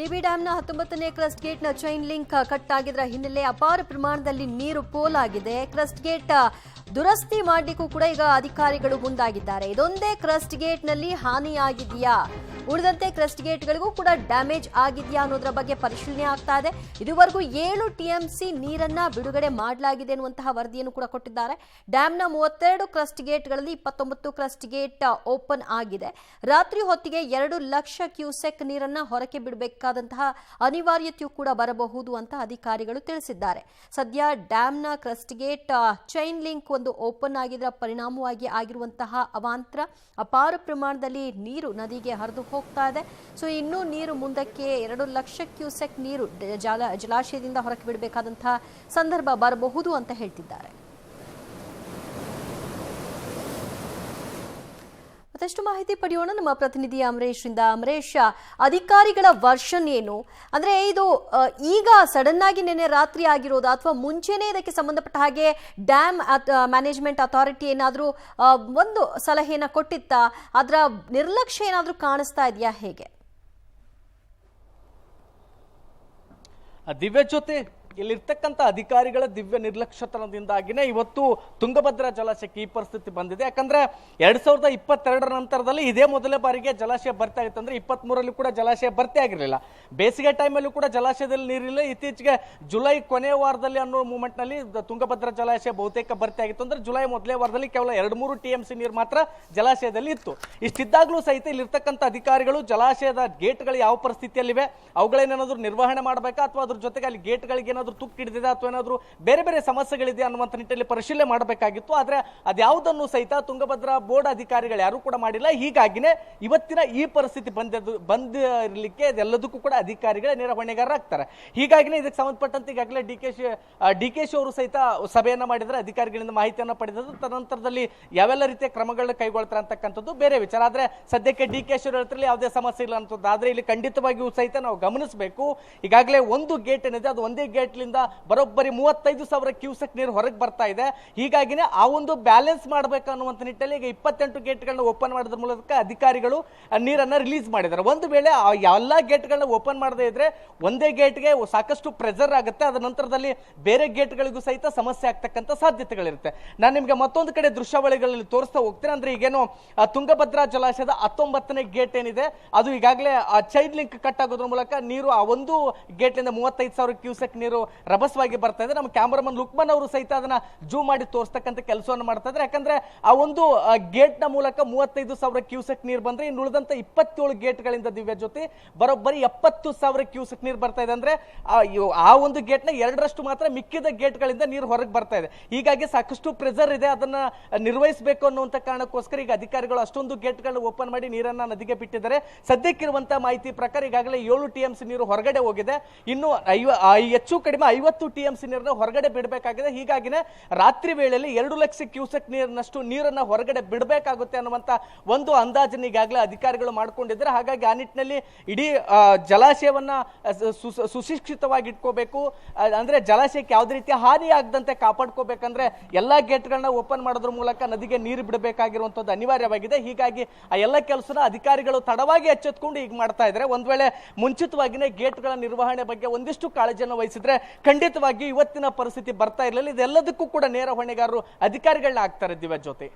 TB ಡ್ಯಾಂನ 19ನೇ crest ಗೇಟ್ನ ಚೈನ್ ಲಿಂಕ್ ಕಟ್ ಆಗಿದ್ರ ಹಿನ್ನೆಲೆ ಅಪಾರ ಪ್ರಮಾಣದಲ್ಲಿ ನೀರು ಪೋಲಾಗಿದೆ. ಕ್ರಸ್ಟ್ ಗೇಟ್ ದುರಸ್ತಿ ಮಾಡಲಿಕ್ಕೂ ಕೂಡ ಈಗ ಅಧಿಕಾರಿಗಳು ಮುಂದಾಗಿದ್ದಾರೆ. ಇದೊಂದೇ ಕ್ರಸ್ಟ್ ಗೇಟ್ನಲ್ಲಿ ಹಾನಿಯಾಗಿದೆಯಾ, ಉಳಿದಂತೆ ಕ್ರಸ್ಟ್ ಗೇಟ್ಗಳಿಗೂ ಕೂಡ ಡ್ಯಾಮೇಜ್ ಆಗಿದೆಯಾ ಅನ್ನೋದರ ಬಗ್ಗೆ ಪರಿಶೀಲನೆ ಆಗ್ತಾ ಇದೆ. ಇದುವರೆಗೂ 7 ಟಿಎಂಸಿ ನೀರನ್ನ ಬಿಡುಗಡೆ ಮಾಡಲಾಗಿದೆ ಎನ್ನುವಂತಹ ವರದಿಯನ್ನು ಕೂಡ ಕೊಟ್ಟಿದ್ದಾರೆ. ಡ್ಯಾಂನ 32 ಕ್ರಸ್ಟ್ ಗೇಟ್ಗಳಲ್ಲಿ 29 ಕ್ರಸ್ಟ್ ಗೇಟ್ ಓಪನ್ ಆಗಿದೆ. ರಾತ್ರಿ ಹೊತ್ತಿಗೆ 2 ಲಕ್ಷ ಕ್ಯೂಸೆಕ್ ನೀರನ್ನ ಹೊರಕ್ಕೆ ಬಿಡಬೇಕಾದಂತಹ ಅನಿವಾರ್ಯತೆಯೂ ಕೂಡ ಬರಬಹುದು ಅಂತ ಅಧಿಕಾರಿಗಳು ತಿಳಿಸಿದ್ದಾರೆ. ಸದ್ಯ ಡ್ಯಾಂನ ಕ್ರಸ್ಟ್ ಗೇಟ್ ಚೈನ್ ಲಿಂಕ್ ಒಂದು ಓಪನ್ ಆಗಿದ್ದರ ಪರಿಣಾಮವಾಗಿ ಆಗಿರುವಂತಹ ಅವಾಂತರ ಅಪಾರ ಪ್ರಮಾಣದಲ್ಲಿ ನೀರು ನದಿಗೆ ಹರಿದು ಹೋಗ್ತಾ ಇದೆ. ಸೊ ಇನ್ನೂ ನೀರು ಮುಂದಕ್ಕೆ 2 ಲಕ್ಷ ಕ್ಯೂಸೆಕ್ ನೀರು ಜಲಾಶಯದಿಂದ ಹೊರಕ್ಕೆ ಬಿಡಬೇಕಾದಂತಹ ಸಂದರ್ಭ ಬರಬಹುದು ಅಂತ ಹೇಳ್ತಿದ್ದಾರೆ. ಮತ್ತಷ್ಟು ಮಾಹಿತಿ ಪಡೆಯೋಣ ನಮ್ಮ ಪ್ರತಿನಿಧಿ ಅಮರೇಶ್ ಇಂದ. ಅಮರೇಶ್, ಅಧಿಕಾರಿಗಳ ವರ್ಷನ್ ಏನು? ಅಂದ್ರೆ ಇದು ಈಗ ಸಡನ್ ಆಗಿ ನಿನ್ನೆ ರಾತ್ರಿ ಆಗಿರೋದು ಅಥವಾ ಮುಂಚೆನೆ ಇದಕ್ಕೆ ಸಂಬಂಧಪಟ್ಟ ಹಾಗೆ ಡ್ಯಾಮ್ ಮ್ಯಾನೇಜ್ಮೆಂಟ್ ಅಥಾರಿಟಿ ಏನಾದರೂ ಒಂದು ಸಲಹೆಯನ್ನ ಕೊಟ್ಟಿತ್ತಾ? ಅದರ ನಿರ್ಲಕ್ಷ್ಯ ಏನಾದರೂ ಕಾಣಿಸ್ತಾ ಇದೆಯಾ, ಹೇಗೆ? ದಿವ್ಯ ಜ್ಯೋತಿ, ಇಲ್ಲಿರ್ತಕ್ಕಂಥ ಅಧಿಕಾರಿಗಳ ದಿವ್ಯ ನಿರ್ಲಕ್ಷ್ಯತನದಿಂದಾಗಿನೇ ಇವತ್ತು ತುಂಗಭದ್ರಾ ಜಲಾಶಯಕ್ಕೆ ಈ ಪರಿಸ್ಥಿತಿ ಬಂದಿದೆ. ಯಾಕಂದ್ರೆ 2022ರ ನಂತರದಲ್ಲಿ ಇದೇ ಮೊದಲೇ ಬಾರಿಗೆ ಜಲಾಶಯ ಭರ್ತಿ ಆಗಿತ್ತು. ಅಂದ್ರೆ 23ರಲ್ಲಿ ಕೂಡ ಜಲಾಶಯ ಭರ್ತಿ ಆಗಿರಲಿಲ್ಲ. ಬೇಸಿಗೆ ಟೈಮಲ್ಲೂ ಕೂಡ ಜಲಾಶಯದಲ್ಲಿ ನೀರಿಲ್ಲ. ಇತ್ತೀಚೆಗೆ ಜುಲೈ ಕೊನೆಯ ವಾರದಲ್ಲಿ ಅನ್ನೋ ಮೂಮೆಂಟ್ ನಲ್ಲಿ ತುಂಗಭದ್ರಾ ಜಲಾಶಯ ಬಹುತೇಕ ಭರ್ತಿ ಆಗಿತ್ತು. ಅಂದ್ರೆ ಜುಲೈ ಮೊದಲೇ ವಾರದಲ್ಲಿ ಕೇವಲ 2-3 ಟಿಎಂಸಿ ನೀರು ಮಾತ್ರ ಜಲಾಶಯದಲ್ಲಿ ಇತ್ತು. ಇಷ್ಟಿದ್ದಾಗಲೂ ಸಹಿತ ಇಲ್ಲಿರ್ತಕ್ಕಂಥ ಅಧಿಕಾರಿಗಳು ಜಲಾಶಯದ ಗೇಟ್ಗಳು ಯಾವ ಪರಿಸ್ಥಿತಿಯಲ್ಲಿವೆ, ಅವುಗಳೇನಾದ್ರೂ ನಿರ್ವಹಣೆ ಮಾಡಬೇಕಾ ಅಥವಾ ಅದ್ರ ಜೊತೆಗೆ ಅಲ್ಲಿ ಗೇಟ್ಗಳಿಗೆ ಏನಾದ್ರು ತುಕ್ಕು ಹಿಡಿದಿದೆ ಅಥವಾ ಏನಾದ್ರು ಬೇರೆ ಬೇರೆ ಸಮಸ್ಯೆಗಳಿದೆ ಅನ್ನುವಂಥ ನಿಟ್ಟಿನಲ್ಲಿ ಪರಿಶೀಲನೆ ಮಾಡಬೇಕಾಗಿತ್ತು. ಆದ್ರೆ ಅದ್ಯಾವುದನ್ನು ಸಹಿತ ತುಂಗಭದ್ರಾ ಬೋರ್ಡ್ ಅಧಿಕಾರಿಗಳು ಯಾರು ಕೂಡ ಮಾಡಿಲ್ಲ. ಹೀಗಾಗಿನೇ ಇವತ್ತಿನ ಈ ಪರಿಸ್ಥಿತಿ ಬಂದಿರಲಿಕ್ಕೆ ಎಲ್ಲದಕ್ಕೂ ಕೂಡ ಅಧಿಕಾರಿಗಳೇ ನೇರ ಹೊಣೆಗಾರರಾಗ್ತಾರೆ. ಹೀಗಾಗಿನೇ ಇದಕ್ಕೆ ಸಂಬಂಧಪಟ್ಟಂತೆ ಈಗಾಗಲೇ ಡಿ ಕೆ ಶಿ ಅವರು ಸಹಿತ ಸಭೆಯನ್ನ ಮಾಡಿದರೆ ಅಧಿಕಾರಿಗಳಿಂದ ಮಾಹಿತಿಯನ್ನು ಪಡೆದಿದ್ದು ತದನಂತರದಲ್ಲಿ ಯಾವೆಲ್ಲ ರೀತಿಯ ಕ್ರಮಗಳನ್ನ ಕೈಗೊಳ್ತಾರೆ ಅಂತಕ್ಕಂಥದ್ದು ಬೇರೆ ವಿಚಾರ. ಆದ್ರೆ ಸದ್ಯಕ್ಕೆ ಡಿ ಕೆ ಶಿ ಅವರ ಯಾವುದೇ ಸಮಸ್ಯೆ ಇಲ್ಲ ಅಂತದ್ದು. ಆದ್ರೆ ಇಲ್ಲಿ ಖಂಡಿತವಾಗಿಯೂ ಸಹಿತ ನಾವು ಗಮನಿಸಬೇಕು, ಈಗಾಗಲೇ ಒಂದು ಗೇಟ್ ಏನಿದೆ ಅದು ಒಂದೇ ಗೇಟ್ ಬರೋಬ್ಬರಿ 35,000 ಕ್ಯೂಸೆಕ್ ನೀರು ಹೊರಗೆ ಬರ್ತಾ ಇದೆ. ಹೀಗಾಗಿನೇ ಆ ಒಂದು ಬ್ಯಾಲೆನ್ಸ್ ಮಾಡಬೇಕು ಅನ್ನುವಂಥ ನಿಟ್ಟಿನಲ್ಲಿ ಈಗ 28 ಗೇಟ್ಗಳನ್ನ ಓಪನ್ ಮಾಡೋದ್ರ ಮೂಲಕ ಅಧಿಕಾರಿಗಳು ನೀರನ್ನ ರಿಲೀಸ್ ಮಾಡಿದ್ದಾರೆ. ಒಂದು ವೇಳೆ ಎಲ್ಲಾ ಗೇಟ್ಗಳನ್ನ ಓಪನ್ ಮಾಡದೇ ಇದ್ರೆ ಒಂದೇ ಗೇಟ್ಗೆ ಸಾಕಷ್ಟು ಪ್ರೆಷರ್ ಆಗುತ್ತೆ. ಅದರ ನಂತರದಲ್ಲಿ ಬೇರೆ ಗೇಟ್ಗಳಿಗೂ ಸಹಿತ ಸಮಸ್ಯೆ ಆಗ್ತಕ್ಕಂಥ ಸಾಧ್ಯತೆಗಳಿರುತ್ತೆ. ನಾನು ನಿಮ್ಗೆ ಮತ್ತೊಂದು ಕಡೆ ದೃಶ್ಯಾವಳಿಗಳಲ್ಲಿ ತೋರಿಸ್ತಾ ಹೋಗ್ತೇನೆ. ಅಂದ್ರೆ ಈಗೇನು ತುಂಗಭದ್ರಾ ಜಲಾಶಯದ 19ನೇ ಗೇಟ್ ಏನಿದೆ ಅದು ಈಗಾಗಲೇ ಚೈನ್ ಲಿಂಕ್ ಕಟ್ ಆಗೋದ್ರ ಮೂಲಕ ನೀರು ಆ ಒಂದು ಗೇಟ್ಲಿಂದ 35,000 ಕ್ಯೂಸೆಕ್ ನೀರು ರಭಸವಾಗಿ ಬರ್ತಾ ಇದೆ. ನಮ್ಮ ಕ್ಯಾಮರಾಮನ್ ಲುಕ್ಮನ್ ಅವರು ಸಹಿತ ಅದನ್ನ ಜೂಮ್ ಮಾಡಿ ತೋರಿಸ್ತಕ್ಕಂಥ ಕೆಲಸವನ್ನು ಮಾಡ್ತಾ ಇದ್ದಾರೆ. ಯಾಕಂದ್ರೆ ಆ ಒಂದು ಗೇಟ್ ನ ಮೂಲಕ 35,000 ಕ್ಯೂಸೆಕ್ ನೀರು ಬಂದ್ರೆ ಇನ್ನು ಉಳಿದಂತ 27 ಗೇಟ್ಗಳಿಂದ ದಿವ್ಯ ಜೊತೆ ಬರೋಬ್ಬರಿ 70,000 ಕ್ಯೂಸೆಕ್ ನೀರು ಬರ್ತಾ ಇದೆ. ಅಂದ್ರೆ ಆ ಒಂದು ಗೇಟ್ ನ 2ರಷ್ಟು ಮಾತ್ರ ಮಿಕ್ಕಿದ ಗೇಟ್ಗಳಿಂದ ನೀರು ಹೊರಗೆ ಬರ್ತಾ ಇದೆ. ಹೀಗಾಗಿ ಸಾಕಷ್ಟು ಪ್ರೆಷರ್ ಇದೆ, ಅದನ್ನ ನಿರ್ವಹಿಸಬೇಕು ಅನ್ನುವಂತ ಕಾರಣಕ್ಕೋಸ್ಕರ ಈಗ ಅಧಿಕಾರಿಗಳು ಅಷ್ಟೊಂದು ಗೇಟ್ಗಳನ್ನ ಓಪನ್ ಮಾಡಿ ನೀರನ್ನ ನದಿಗೆ ಬಿಟ್ಟಿದ್ದಾರೆ. ಸದ್ಯಕ್ಕಿರುವಂತಹ ಮಾಹಿತಿ ಪ್ರಕಾರ ಈಗಾಗಲೇ 7 ಟಿಎಂಸಿ ನೀರು ಹೊರಗಡೆ ಹೋಗಿದೆ. ಇನ್ನು ಹೆಚ್ಚು ಕಡಿಮೆ 50 ಟಿಎಂಸಿ ನೀರನ್ನ ಹೊರಗಡೆ ಬಿಡಬೇಕಾಗಿದೆ. ಹೀಗಾಗಿನೇ ರಾತ್ರಿ ವೇಳೆಯಲ್ಲಿ 2 ಲಕ್ಷ ಕ್ಯೂಸೆಕ್ ನೀರಿನಷ್ಟು ನೀರನ್ನ ಹೊರಗಡೆ ಬಿಡಬೇಕಾಗುತ್ತೆ ಅನ್ನುವಂತ ಒಂದು ಅಂದಾಜನ್ನು ಈಗಾಗಲೇ ಅಧಿಕಾರಿಗಳು ಮಾಡ್ಕೊಂಡಿದ್ದಾರೆ. ಹಾಗಾಗಿ ಆ ನಿಟ್ಟಿನಲ್ಲಿ ಇಡೀ ಜಲಾಶಯವನ್ನ ಸುಶಿಕ್ಷಿತವಾಗಿ ಇಟ್ಕೋಬೇಕು. ಅಂದ್ರೆ ಜಲಾಶಯಕ್ಕೆ ಯಾವುದೇ ರೀತಿಯ ಹಾನಿ ಆಗದಂತೆ ಕಾಪಾಡ್ಕೋಬೇಕಂದ್ರೆ ಎಲ್ಲಾ ಗೇಟ್ಗಳನ್ನ ಓಪನ್ ಮಾಡೋದ್ರ ಮೂಲಕ ನದಿಗೆ ನೀರು ಬಿಡಬೇಕಾಗಿರುವಂತದ್ದು ಅನಿವಾರ್ಯವಾಗಿದೆ. ಹೀಗಾಗಿ ಆ ಎಲ್ಲ ಕೆಲಸನ ಅಧಿಕಾರಿಗಳು ತಡವಾಗಿ ಎಚ್ಚೆತ್ಕೊಂಡು ಈಗ ಮಾಡ್ತಾ ಇದ್ದಾರೆ. ಒಂದ್ ವೇಳೆ ಮುಂಚಿತವಾಗಿನೇ ಗೇಟ್ಗಳ ನಿರ್ವಹಣೆ ಬಗ್ಗೆ ಒಂದಿಷ್ಟು ಕಾಳಜಿಯನ್ನು ವಹಿಸಿದ್ರೆ ಖಂಡಿತವಾಗಿ ಇವತ್ತಿನ ಪರಿಸ್ಥಿತಿ ಬರ್ತಾ ಇರಲಿಲ್ಲ. ಇದೆಲ್ಲದಕ್ಕೂ ಕೂಡ ನೇರ ಹೊಣೆಗಾರರು ಅಧಿಕಾರಿಗಳನ್ನ ಆಗ್ತಾರೆ ದಿವ್ಯ ಜೊತೆ.